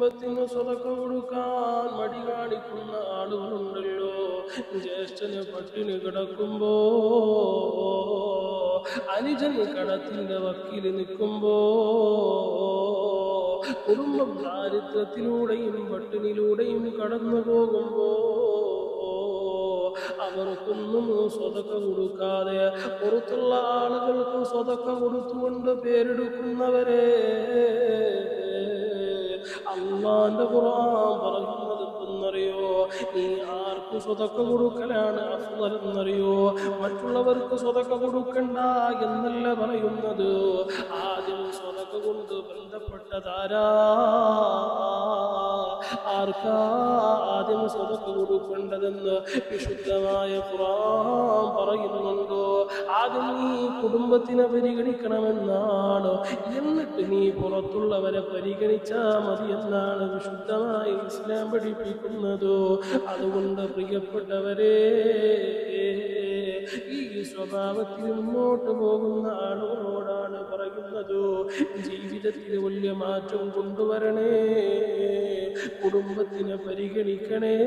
കുടുംബത്തിന് സ്വതക്ക കൊടുക്കാൻ മടി കാണിക്കുന്ന ആളുകളുണ്ടല്ലോ. ജ്യേഷ്ഠന് പട്ടിണി കിടക്കുമ്പോ, അനുജൻ കടത്തിന്റെ വക്കീൽ നിൽക്കുമ്പോ, കുടുംബം ദാരിദ്ര്യത്തിലൂടെയും പട്ടിണിയിലൂടെയും കടന്നു പോകുമ്പോ അവർക്കൊന്നും സ്വതക്ക കൊടുക്കാതെ പുറത്തുള്ള ആളുകൾക്ക് സ്വതക്ക കൊടുത്തുകൊണ്ട് പേരെടുക്കുന്നവരെ അല്ലാഹുവിന്റെ ഖുർആൻ പറയുന്നത് എന്തെന്നറിയോ? നീ ആർക്ക് സ്വതക്ക കൊടുക്കലാണ് അഫ്ളൽ എന്നറിയോ? മറ്റുള്ളവർക്ക് സ്വതക്ക കൊടുക്കണ്ട എന്നല്ല പറയുന്നത്. ആദ്യം സ്വതക്ക കൊണ്ട് ബന്ധപ്പെട്ടതാരാ? ആർക്കാ ആദ്യം സ്വതക്ക കൊടുക്കേണ്ടതെന്ന് വിശുദ്ധമായ ഖുർആൻ പറയുന്നുണ്ടോ? ആദ്യം നീ കുടുംബത്തിനെ പരിഗണിക്കണമെന്നാണ്, എന്നിട്ട് നീ പുറത്തുള്ളവരെ പരിഗണിച്ചാ മതി എന്നാണ് വിശുദ്ധമായ ഇസ്ലാം പഠിപ്പിക്കുന്നത്. അതുകൊണ്ട് പ്രിയപ്പെട്ടവരെ, ഈ സ്വഭാവത്തിൽ മുന്നോട്ട് പോകുന്ന ആളുകളോടാണ് പറയുന്നത്, ജീവിതത്തിൽ വലിയ മാറ്റം കൊണ്ടുവരണേ, കുടുംബത്തിനെ പരിഗണിക്കണേ.